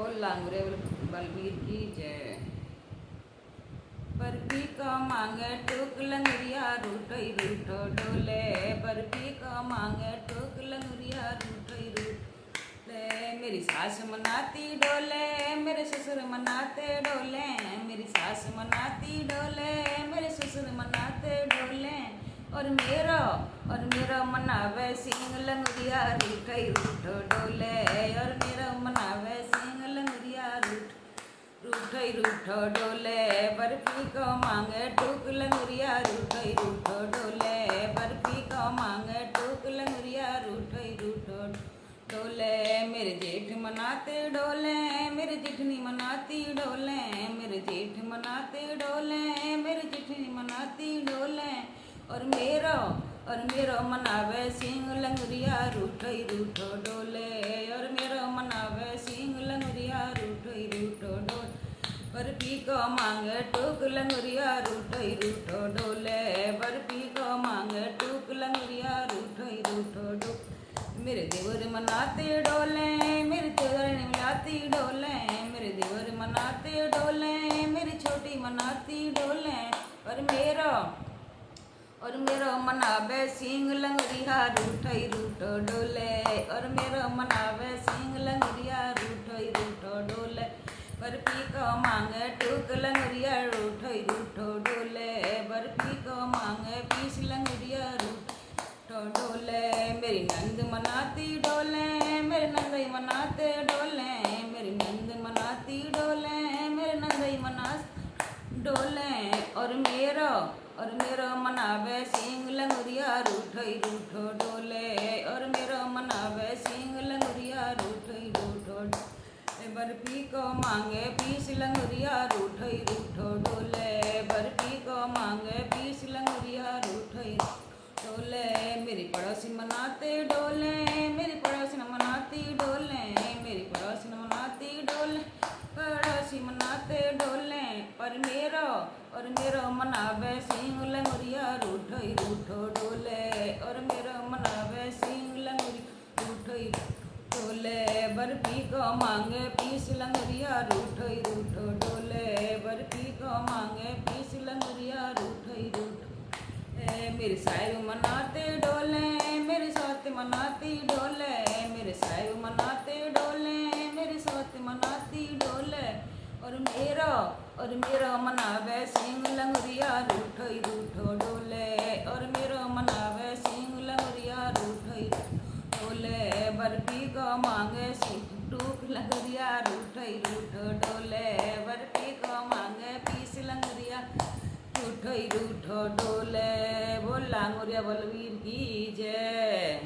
बोल लांगुरे बलबीर की जय। बर्फी का मांगे टूक लंगरिया रूठई रूठो डोले। बर्फी का मांगे टूक लंगरिया रूठई रूठे। मेरी सास मनाती डोले, मेरे ससुर मनाते डोले। मेरी सास मनाती डोले, मेरे ससुर मनाते डोले। और मेरा मनावे सिंह लंगरिया रूठई रूठो डोले। और मेरा मनावे सिंह लंगरिया रूठई रूठो डोले। बर्फी को मांगे टूक लंगरिया रूठई रूठो डोले। बर्फी को मांगे टूक लंगरिया रूठई रूठो डोले। मेरे जेठ मनाते डोले, मेरे जेठनी मनाती डोले। मेरे जेठ मनाते डोले, मेरे जेठनी मनाती डोले। और मेरो मनावे सिंह लंगरिया रूठई रूठो डोले। और मेरो मनावे सिंह लंगरिया रूठई रूठो डोले। बर्फी को मांगे टूक लंगरिया रूठई रूठो डोले। बर्फी को मांगे टूक लंगरिया रूठई रूठो डोले। मेरे देवर मनाते डोले, मेरे देवर मनाती डोले। मेरे देवर मनाते डोले, मेरी छोटी मनाती डोले। और मेरो मनावे सिंह लंगरिया रूठई रूठो डोले। और मेरो मनावे सिंह लंगरिया रूठई रूठो डोले। बर्फी को मांगे टूक लंगरिया रूठई रूठो डोले। बर्फी को मांगे पीस लंगरिया रूठो डोले। मेरी नंद मनाती डोले, मेरे नंदई मनाते डोले। मेरी नंद मनाती डोले, मेरे नंदई मनाते डोले। और मेरो मनावे सिंह लंगरिया रूठई रूठो डोले। और मेरो मनावे सिंह लंगरिया रूठई रूठो डोले। बर्फी को मांगे पीस लंगरिया रूठई रूठो डोले। बर्फी को मांगे पीस लंगरिया रूठई डोले। मेरी पड़ोसी मनाते डोले, मेरी पड़ोसी मनाती डोले। मेरी पड़ोसी मनाती डोले, पड़ोसी मनाते डोले। और मेरो मनावे सिंह लंगरिया रूठई रूठो डोले। और मेरो मनावे सिंह लंगरिया रूठई डोले। बर्फी को मांगे पीस लंगरिया रूठई रूठो डोले। बर्फी को मांगे पीस लंगरिया रूठई रूठो। मेरे साहिब मनाते डोले, मेरे सौत मनाती डोले। मेरे साहिब मनाते डोले, मेरे सौत मनाती डोले। और मेरो मनावे सिंह लंगरिया रूठई रूठो डोले। और मेरो मनावे सिंह लंगरिया रूठई डोले। बर्फी को मांगे सिंह टूक लंगरिया रूठई रूठो डोले। बर्फी को मांगे पीस लंगरिया रूठई रूठो डोले। बोल लांगुरिया बलबीर की जय।